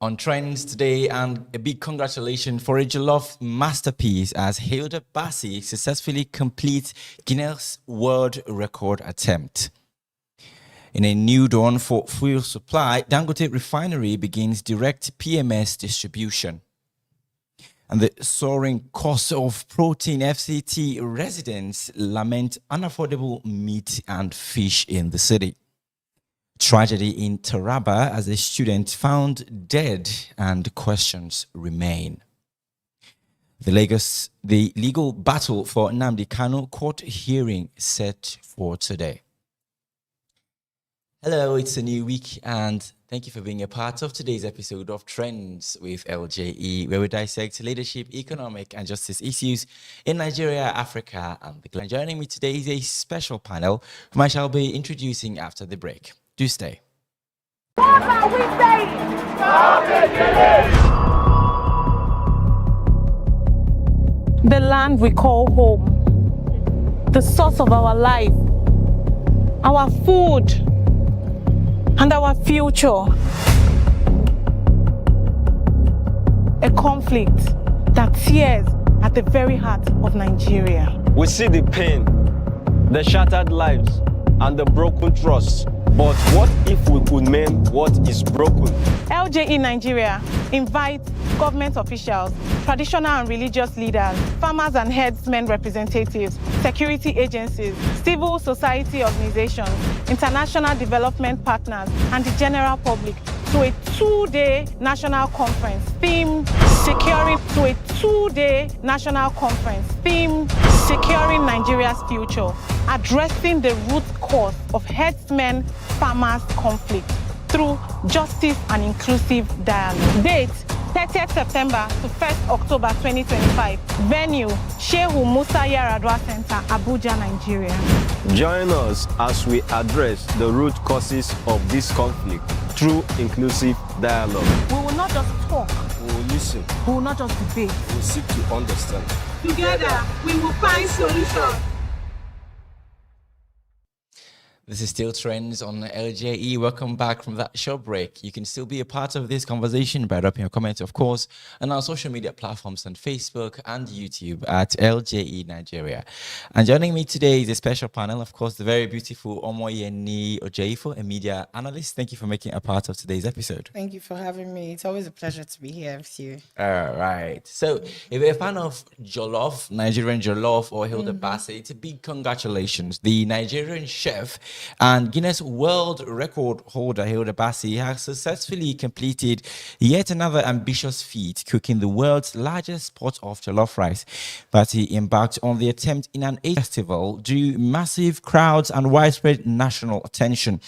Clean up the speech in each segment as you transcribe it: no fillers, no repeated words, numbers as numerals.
On Trends today, and a big congratulations for a Jollof masterpiece as Hilda Baci successfully completes Guinness World Record attempt. In a new dawn for fuel supply, Dangote Refinery begins direct PMS distribution. And the soaring cost of protein, FCT residents lament unaffordable meat and fish in the city. Tragedy in Taraba as a student found dead and questions remain. The legal battle for Nnamdi Kanu court hearing set for today. Hello, it's a new week and thank you for being a part of today's episode of Trends with LJE, where we dissect leadership, economic and justice issues in Nigeria, Africa and the globe. Joining me today is a special panel whom I shall be introducing after the break. Do stay. What are we saying? The land we call home, the source of our life, our food, and our future. A conflict that tears at the very heart of Nigeria. We see the pain, the shattered lives, and the broken trust. But what if we could mend what is broken? LJE Nigeria invites government officials, traditional and religious leaders, farmers and herdsmen representatives, security agencies, civil society organizations, international development partners, and the general public to a two-day national conference themed Securing Nigeria's Future, addressing the root cause of herdsmen-farmers conflict through justice and inclusive dialogue. Date 30th September to 1st October 2025. Venue Shehu Musa Yaradua Center, Abuja, Nigeria. Join us as we address the root causes of this conflict through inclusive dialogue. We will not just talk. We will listen. We will not just debate. We will seek to understand. Together, we will find solutions. This is still Trends on LJE. Welcome back from that short break. You can still be a part of this conversation by dropping a comment, of course, on our social media platforms on Facebook and YouTube at LJE Nigeria. And joining me today is a special panel, of course, the very beautiful Omoyeni Ojeifo, a media analyst. Thank you for making a part of today's episode. Thank you for having me. It's always a pleasure to be here with you. All right. So if you're a fan of Jollof, Nigerian Jollof or Hilda Baci, it's a big congratulations. The Nigerian chef and Guinness World Record holder Hilda Baci has successfully completed yet another ambitious feat, cooking the world's largest pot of jollof rice. Baci embarked on the attempt in an festival, drew massive crowds and widespread national attention.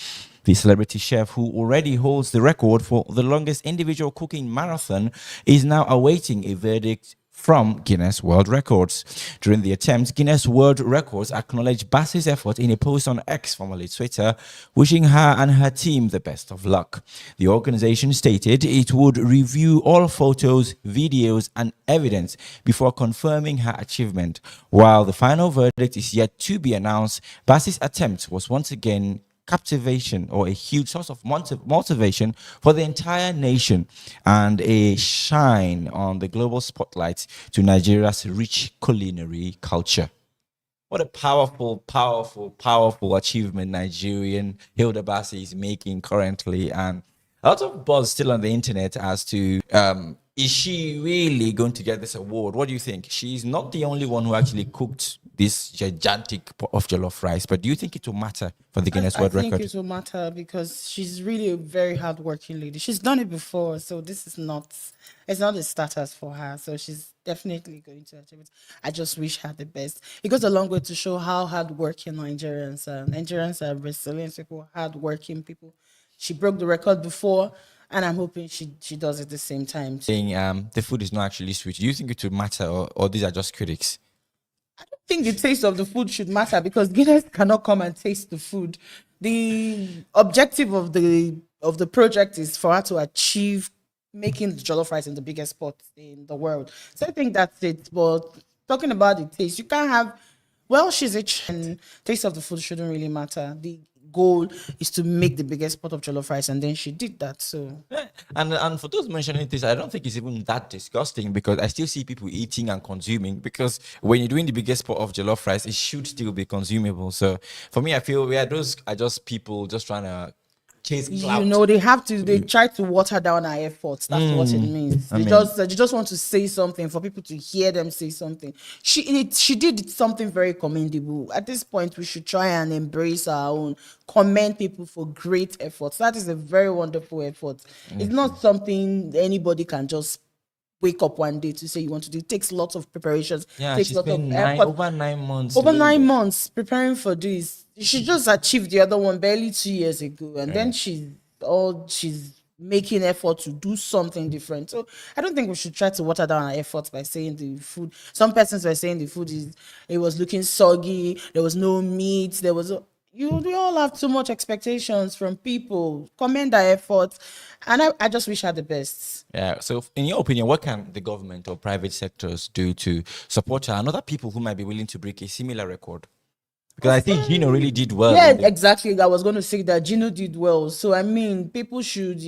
The celebrity chef, who already holds the record for the longest individual cooking marathon, is now awaiting a verdict from Guinness World Records. During the attempt, Guinness World Records acknowledged Baci's effort in a post on X, formerly Twitter, wishing her and her team the best of luck. The organization stated it would review all photos, videos, and evidence before confirming her achievement. While the final verdict is yet to be announced, Baci's attempt was once again captivation or a huge source of motivation for the entire nation and a shine on the global spotlight to Nigeria's rich culinary culture. What a powerful achievement Nigerian Hilda Baci is making currently, and a lot of buzz still on the internet as to is she really going to get this award? What do you think? She's not the only one who actually cooked this gigantic pot of jollof rice, but do you think it will matter for the Guinness World Record? I think it will matter because she's really a very hardworking lady. She's done it before, so it's not a status for her. So she's definitely going to achieve it. I just wish her the best. It goes a long way to show how hardworking Nigerians are. Nigerians are resilient people, hardworking people. She broke the record before, and I'm hoping she does it at the same time. Saying the food is not actually sweet. Do you think it will matter, or these are just critics? I don't think the taste of the food should matter because Guinness cannot come and taste the food. The objective of the project is for her to achieve making the jollof rice in the biggest pot in the world. So I think that's it. But talking about the taste, you can't have, well, she's a and taste of the food shouldn't really matter. goal is to make the biggest pot of jollof rice, and then she did that. So And for those mentioning this, I don't think it's even that disgusting because I still see people eating and consuming. Because when you're doing the biggest pot of jollof rice, it should still be consumable. So for me, I feel those are just people just trying to chase clout. they try to water down our efforts. That's what it means. They just want to say something for people to hear them say something. She did something very commendable. At this point, we should try and embrace our own, commend people for great efforts. That is a very wonderful effort. It's not something anybody can just wake up one day to say you want to do. It takes lots of preparations. Yeah, takes she's lots of been effort. over 9 months. Over 9 labor. months preparing for this. She just achieved the other one barely 2 years ago, and then she's making effort to do something different. So I don't think we should try to water down our efforts by saying the food. Some persons were saying the food was looking soggy. There was no meat. We all have too much expectations from people. Commend our efforts, and I just wish her the best. Yeah. So, in your opinion, what can the government or private sectors do to support her and other people who might be willing to break a similar record? Because I think Gino really did well. Yeah, exactly. I was going to say that Gino did well. So I mean, people should,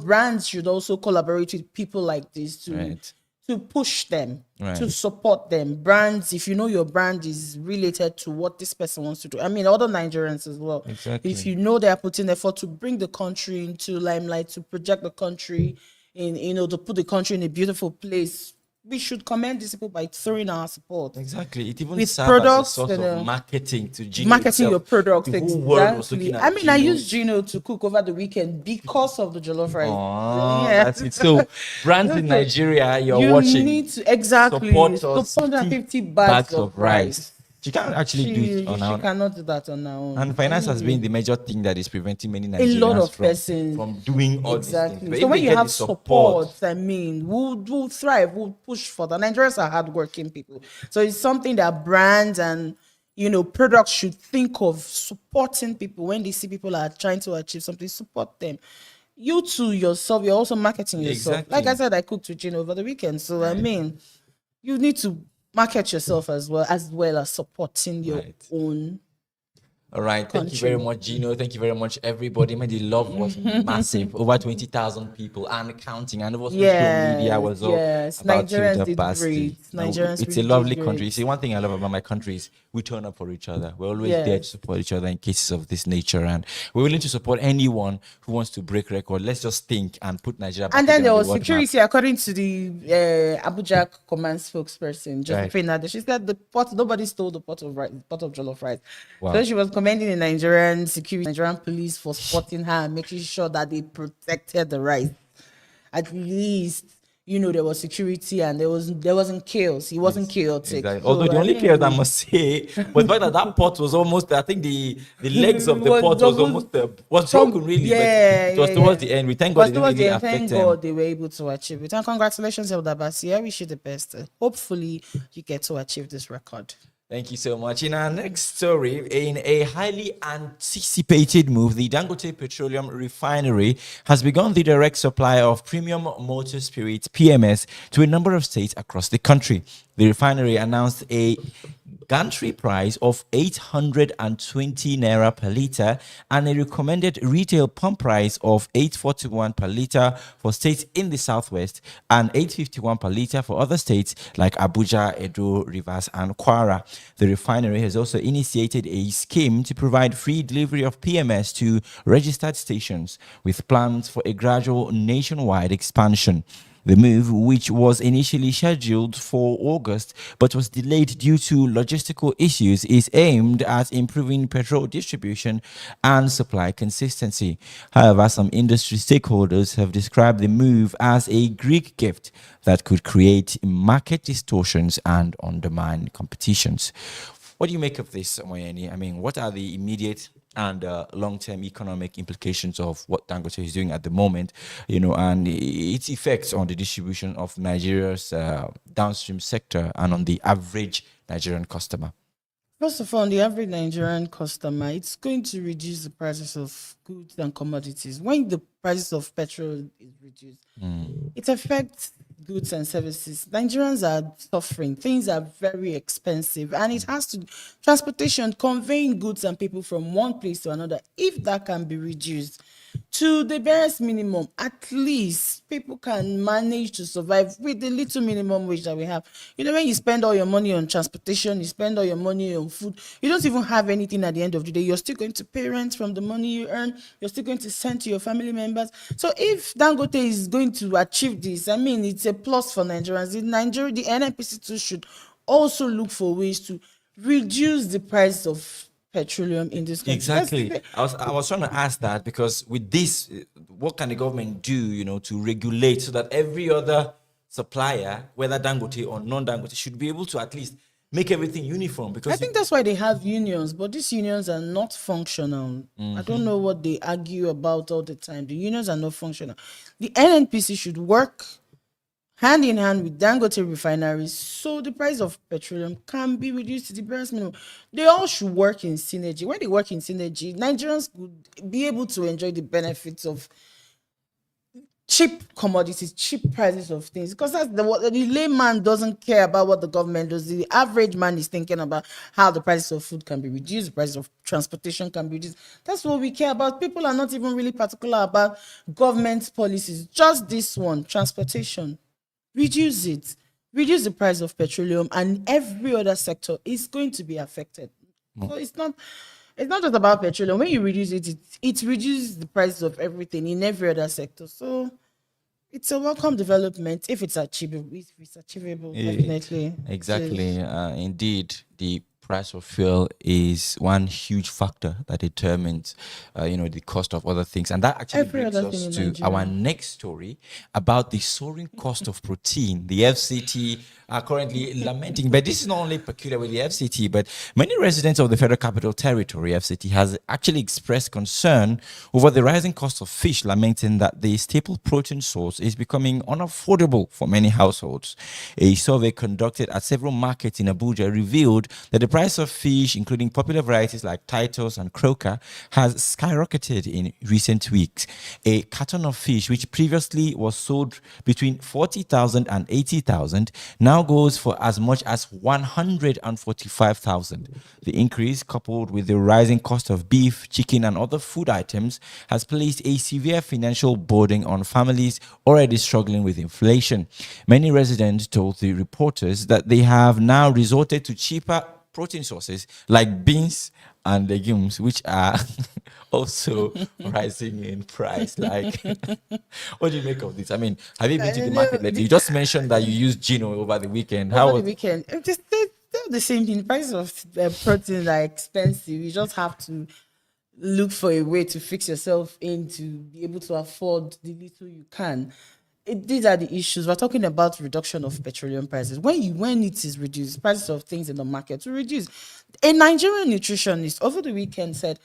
brands should also collaborate with people like this to push them, to support them. Brands, if you know your brand is related to what this person wants to do. I mean, other Nigerians as well. Exactly. If you know they are putting effort to bring the country into limelight, to project the country in, to put the country in a beautiful place, we should commend these people by throwing our support. Exactly. It even With serves products, as a source of marketing to Gino marketing itself. your products. The whole world was looking Exactly. at I mean, I Gino. used Gino to cook over the weekend because of the jollof rice. Oh, that's it. So, brands in Nigeria, you You need to support us. 250 bags of rice. She can't actually do it on her She own. cannot do that on her own. And finance has been the major thing that is preventing many a Nigerians lot of persons from doing all these things. But So if when they you get have the support, I mean, we'll thrive, we'll push further. Nigerians are hardworking people, so it's something that brands and products should think of, supporting people when they see people are trying to achieve something. Support them. You too yourself, you're also marketing yourself. Exactly. Like I said, I cooked with Gino over the weekend, so I mean, you need to market yourself as well as supporting your own. All right. Thank you very much, Gino. Thank you very much, everybody. Man, the love was massive. Over 20,000 people and counting. And over social media was all about Nigerians Hilda did Baci. great. Nigerians It's really a lovely did country. great. See, one thing I love about my country is we turn up for each other. We're always there to support each other in cases of this nature. And we're willing to support anyone who wants to break record. Let's just think and put Nigeria back And then again there on was the world security, map. according to the Abuja command spokesperson, Josephine Nade. She said nobody stole the pot of jollof rice. Wow. So she was commending the Nigerian security, Nigerian police for supporting her and making sure that they protected the rice. At least, there was security and there wasn't chaos. It wasn't chaotic. Exactly. So, Although the only chaos I must say was the fact that pot was almost, I think the legs of the pot was broken really. But it was towards the end. We thank God it didn't really affect thank them. God they were able to achieve it. And congratulations, Hilda Baci. I wish you the best. Hopefully you get to achieve this record. Thank you so much. In our next story, in a highly anticipated move, the Dangote Petroleum Refinery has begun the direct supply of premium motor spirits (PMS) to a number of states across the country. The refinery announced a gantry price of 820 naira per liter and a recommended retail pump price of 841 per liter for states in the southwest and 851 per liter for other states like Abuja, Edo, Rivers, and Kwara. The refinery has also initiated a scheme to provide free delivery of PMS to registered stations, with plans for a gradual nationwide expansion. The move, which was initially scheduled for August but was delayed due to logistical issues, is aimed at improving petrol distribution and supply consistency. However, some industry stakeholders have described the move as a Greek gift that could create market distortions and undermine competitions. What do you make of this, Moyeni? I mean, what are the immediate and long-term economic implications of what Dangote is doing at the moment, and its effects on the distribution of Nigeria's downstream sector and on the average Nigerian customer? First of all, on the average Nigerian customer, it's going to reduce the prices of goods and commodities. When the prices of petrol is reduced, it affects goods and services. Nigerians are suffering. Things are very expensive, and it has to transportation, conveying goods and people from one place to another. If that can be reduced to the barest minimum, at least people can manage to survive with the little minimum wage that we have. You know, when you spend all your money on transportation, you spend all your money on food, you don't even have anything at the end of the day. You're still going to pay rent from the money you earn. You're still going to send to your family members. So if Dangote is going to achieve this, I mean, it's a plus for Nigerians. In Nigeria, the NNPC too should also look for ways to reduce the price of petroleum in this country. Exactly. I was trying to ask that, because with this, what can the government do, you know, to regulate so that every other supplier, whether Dangote or non-Dangote, should be able to at least make everything uniform? Because I think that's why they have unions, but these unions are not functional. I don't know what they argue about all the time. The unions are not functional. The NNPC should work hand in hand with Dangote refineries so the price of petroleum can be reduced to the barest minimum. They all should work in synergy. When they work in synergy, Nigerians could be able to enjoy the benefits of cheap commodities, cheap prices of things, because that's the layman doesn't care about what the government does. The average man is thinking about how the prices of food can be reduced, the price of transportation can be reduced. That's what we care about. People are not even really particular about government policies. Just this one, transportation. Reduce it. Reduce the price of petroleum, and every other sector is going to be affected. So it's not just about petroleum. When you reduce it, it reduces the price of everything in every other sector. So it's a welcome development if it's achievable. If it's achievable, definitely. Exactly. Indeed, the price of fuel is one huge factor that determines, the cost of other things. And that actually Every brings other us thing to in Nigeria. our next story about the soaring cost of protein. The FCT are currently lamenting, but this is not only peculiar with the FCT, but many residents of the Federal Capital Territory, FCT, has actually expressed concern over the rising cost of fish, lamenting that the staple protein source is becoming unaffordable for many households. A survey conducted at several markets in Abuja revealed that the price of fish, including popular varieties like Titus and Croaker, has skyrocketed in recent weeks. A carton of fish, which previously was sold between 40,000 and 80,000, now goes for as much as 145,000. The increase, coupled with the rising cost of beef, chicken, and other food items, has placed a severe financial burden on families already struggling with inflation. Many residents told the reporters that they have now resorted to cheaper protein sources like beans and legumes, which are also rising in price. Like, what do you make of this? I mean, have you been to the market lately? You just mentioned that you used Gino over the weekend. How Over was the weekend, they're the same thing. The prices of proteins are expensive. You just have to look for a way to fix yourself in to be able to afford the little you can. These are the issues. We're talking about reduction of petroleum prices. When it is reduced, prices of things in the market will reduce. A Nigerian nutritionist over the weekend said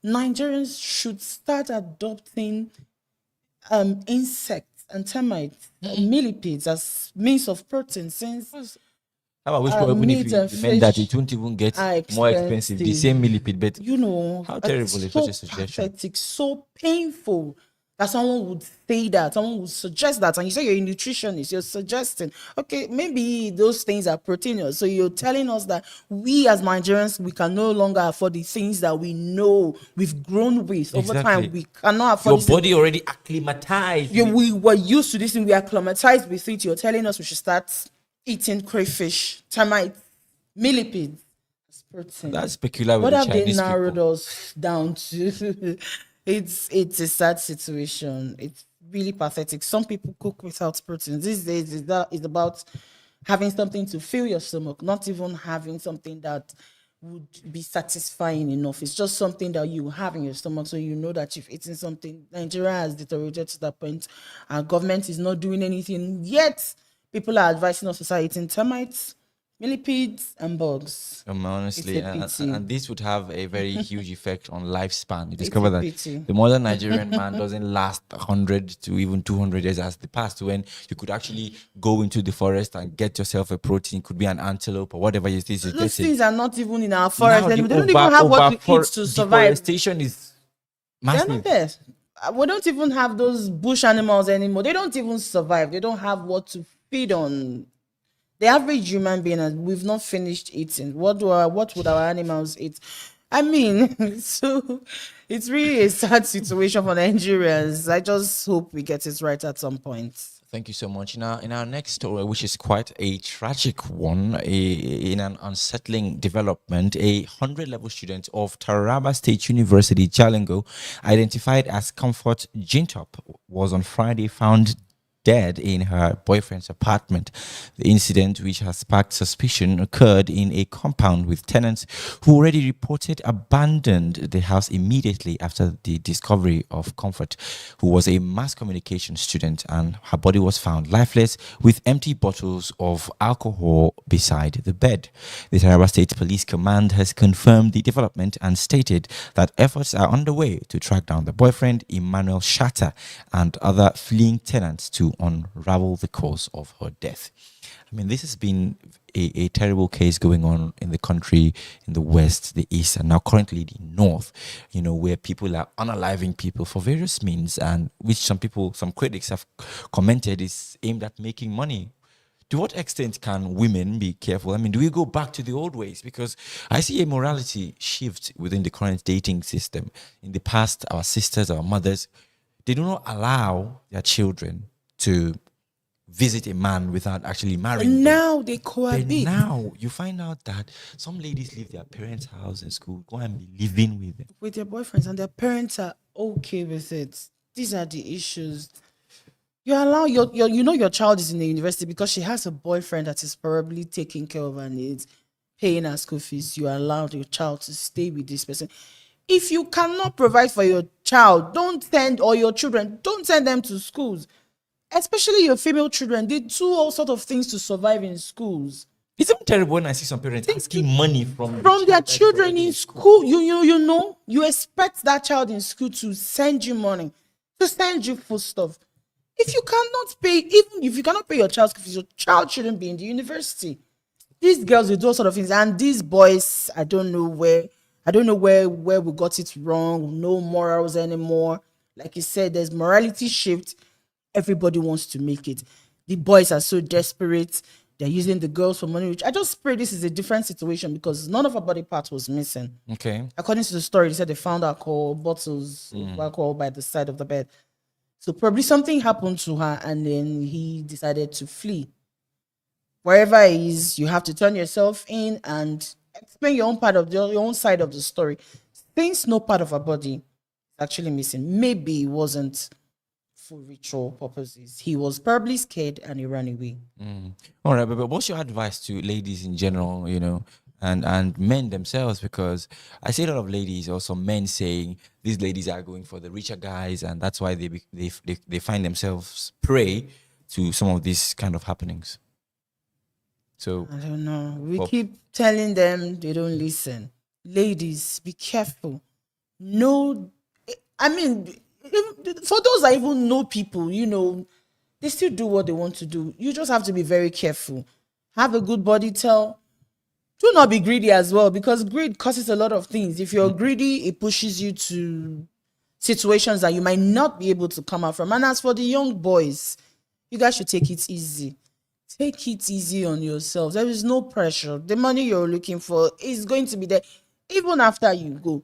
Nigerians should start adopting insects and termites, millipedes as means of protein, since how about which one, even meat if and you meant that fish it won't even get are more expensive, the same millipede, but how terrible it's is so such a suggestion? pathetic, so painful that someone would say that, someone would suggest that, and you say you're a nutritionist, you're suggesting, okay, maybe those things are proteinous. So you're telling us that we as Nigerians, we can no longer afford the things that we know we've grown with over time. We cannot afford your body already acclimatized. We were used to this and we are acclimatized with it. You're telling us we should start eating crayfish, termites, millipedes as protein. That's peculiar with What the have Chinese they narrowed people. us down to? It's a sad situation. It's really pathetic. Some people cook without protein. These days it's about having something to fill your stomach, not even having something that would be satisfying enough. It's just something that you have in your stomach, so you know that you've eaten something. Nigeria has deteriorated to that point. Our government is not doing anything yet. People are advising us to start eating termites, millipedes, and bugs. Honestly, It's a pity. and this would have a very huge effect on lifespan. You a discover that pity. the modern Nigerian man doesn't last 100 to even 200 years as the past, when you could actually go into the forest and get yourself a protein. It could be an antelope or whatever it is. Those things are not even in our forest Now anymore. They don't even have what we eat to survive. Deforestation is They're massive. not there. We don't even have those bush animals anymore. They don't even survive. They don't have what to feed on. The average human being, we've not finished eating. What would our animals eat? I mean, so it's really a sad situation for Nigerians. I just hope we get it right at some point. Thank you so much. In our next story, which is quite a tragic one, in an unsettling development, a 100-level student of Taraba State University, Jalingo, identified as Comfort Jintop, was on Friday found dead in her boyfriend's apartment. The incident, which has sparked suspicion, occurred in a compound with tenants who already reported abandoned the house immediately after the discovery of Comfort, who was a mass communication student, and her body was found lifeless with empty bottles of alcohol beside the bed. The Taraba State Police Command has confirmed the development and stated that efforts are underway to track down the boyfriend, Emmanuel Shatta, and other fleeing tenants to unravel the cause of her death. I mean, this has been a terrible case going on in the country, in the west, the east, and now currently the north, where people are unaliving people for various means, and which some critics have commented is aimed at making money. To what extent can women be careful? I mean, do we go back to the old ways? Because I see a morality shift within the current dating system. In the past, our sisters, our mothers, they do not allow their children to visit a man without actually marrying them. Now they cohabit. But now you find out that some ladies leave their parents' house in school, go and be living with them. With their boyfriends, and their parents are okay with it. These are the issues. You allow your child is in the university because she has a boyfriend that is probably taking care of her needs, paying her school fees. You allow your child to stay with this person. If you cannot provide for your child, your children, don't send them to schools. Especially your female children, they do all sort of things to survive in schools. It's even terrible when I see some parents asking money from their children in school. You expect that child in school to send you money, to send you food stuff. If you cannot pay, even if you cannot pay your child's school fees, your child shouldn't be in the university. These girls will do all sort of things, and these boys, I don't know where we got it wrong. No morals anymore. Like you said, there's morality shift. Everybody wants to make it. The boys are so desperate. They're using the girls for money. Which I just pray this is a different situation because none of her body parts was missing. Okay. According to the story, they said they found bottles of alcohol by the side of the bed. So probably something happened to her, and then he decided to flee. Wherever he is, you have to turn yourself in and explain your own side of the story. Since no part of her body is actually missing, maybe it wasn't for ritual purposes. He was probably scared and he ran away. All right, but what's your advice to ladies in general, and men themselves? Because I see a lot of ladies, also men, saying these ladies are going for the richer guys, and that's why they find themselves prey to some of these kind of happenings. So I don't know. We keep telling them, they don't listen. Ladies, be careful. No, I mean, for those that even know people, they still do what they want to do. You just have to be very careful. Have a good body tell. Do not be greedy as well, because greed causes a lot of things. If you're greedy, it pushes you to situations that you might not be able to come out from. And as for the young boys, you guys should take it easy. Take it easy on yourselves. There is no pressure. The money you're looking for is going to be there even after you go.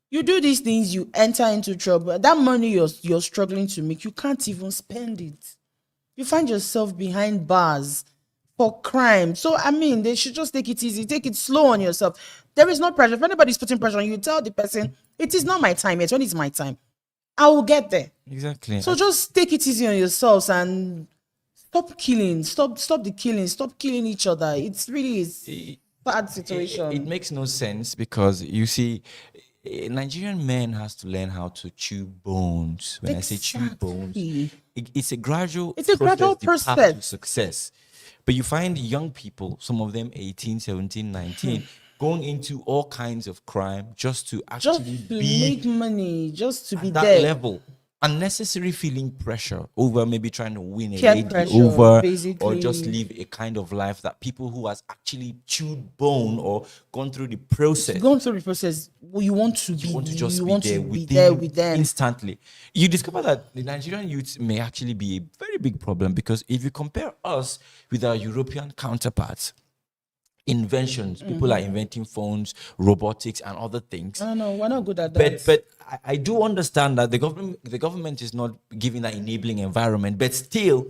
You do these things, you enter into trouble. That money you're struggling to make, you can't even spend it. You find yourself behind bars for crime. So, I mean, they should just take it easy. Take it slow on yourself. There is no pressure. If anybody's putting pressure on you, tell the person, it is not my time yet. When it's my time, I will get there. Exactly. So just take it easy on yourselves and stop killing. Stop the killing. Stop killing each other. It's really a bad situation. It makes no sense because, you see, Nigerian men has to learn how to chew bones. When I say chew bones, it's a gradual process. The path to success. But you find young people, some of them 18, 17, 19, going into all kinds of crime just to actually make money, just to be that there. level. unnecessary feeling pressure over maybe trying to win a Peer lady pressure, over, or basically. just live a kind of life that people who has actually chewed bone or gone through the process, Going through the process, well, you want to be, you want to just you be want there to be with there them with them. instantly. You discover that the Nigerian youth may actually be a very big problem, because if you compare us with our European counterparts, inventions, people are inventing phones, robotics, and other things. No, we're not good at that. But I do understand that the government is not giving that enabling environment, but still,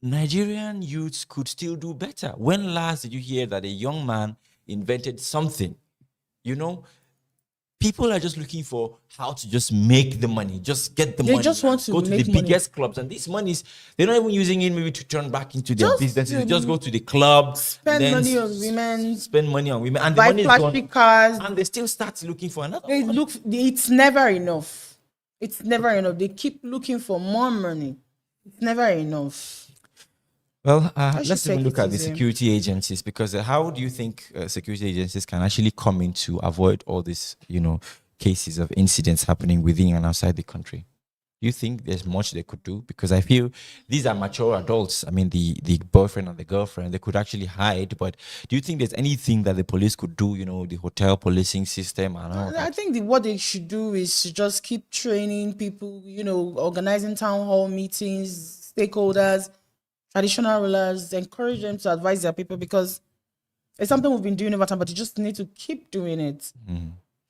Nigerian youths could still do better. When last did you hear that a young man invented something? You know, people are just looking for how to just make the money, just get the They money. just want to go to the make money. biggest clubs, and these monies, they're not even using it maybe to turn back into their Just businesses. They to just go to the club, spend then money on women, spend money on women, and the buy money is flashy gone, cars. and they still start looking for another They one. look. It's never enough. It's never enough. They keep looking for more money. It's never enough. Well, should let's even take look it at the easy. security agencies, because how do you think security agencies can actually come in to avoid all these, cases of incidents happening within and outside the country? Do you think there's much they could do? Because I feel these are mature adults. I mean, the boyfriend and the girlfriend, they could actually hide. But do you think there's anything that the police could do? The hotel policing system and all I that? think what they should do is to just keep training people, organizing town hall meetings, stakeholders, traditional rulers, encourage them to advise their people, because it's something we've been doing over time, but you just need to keep doing it.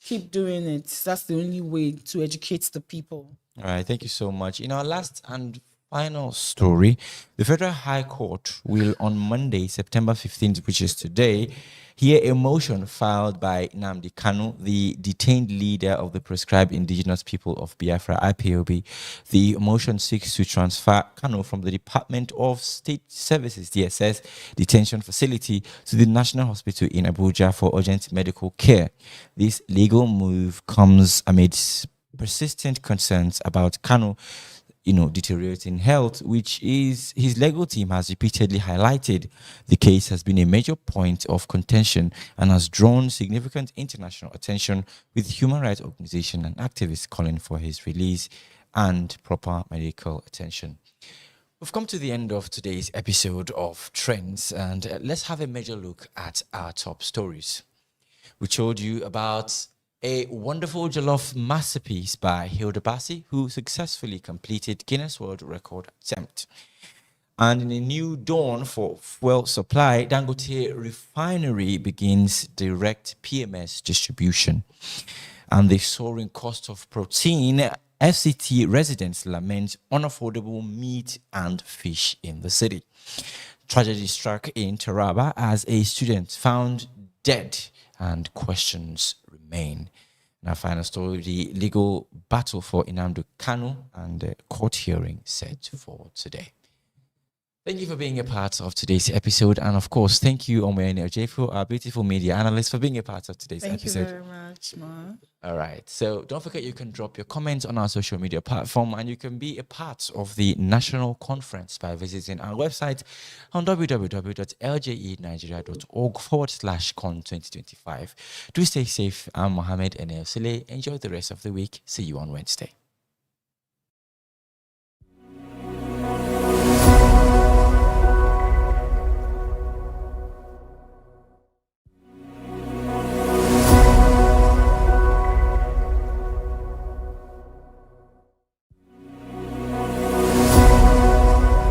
Keep doing it. That's the only way to educate the people. All right, thank you so much. In our last and final story, the Federal High Court will on Monday, September 15th, which is today, hear a motion filed by Nnamdi Kanu, the detained leader of the proscribed indigenous people of Biafra, IPOB. The motion seeks to transfer Kanu from the Department of State Services, DSS, detention facility to the National Hospital in Abuja for urgent medical care. This legal move comes amidst persistent concerns about Kanu, deteriorating health, which is his legal team has repeatedly highlighted. The case has been a major point of contention and has drawn significant international attention, with human rights organizations and activists calling for his release and proper medical attention. We've come to the end of today's episode of Trends, and let's have a major look at our top stories. We told you about a wonderful jollof masterpiece by Hilda Baci, who successfully completed Guinness World Record attempt. And in a new dawn for fuel supply, Dangote Refinery begins direct PMS distribution. And the soaring cost of protein, FCT residents lament unaffordable meat and fish in the city. Tragedy struck in Taraba as a student found dead, and questions remain. And our final story, the legal battle for Nnamdi Kanu and the court hearing set for today. Thank you for being a part of today's episode. And of course, thank you, Omoyeni Ojefu, our beautiful media analyst, for being a part of today's episode. Thank you very much, Ma. All right. So don't forget, you can drop your comments on our social media platform, and you can be a part of the national conference by visiting our website on www.ljenigeria.org/con2025. Do stay safe. I'm Mohammed Enel Saleh. Enjoy the rest of the week. See you on Wednesday.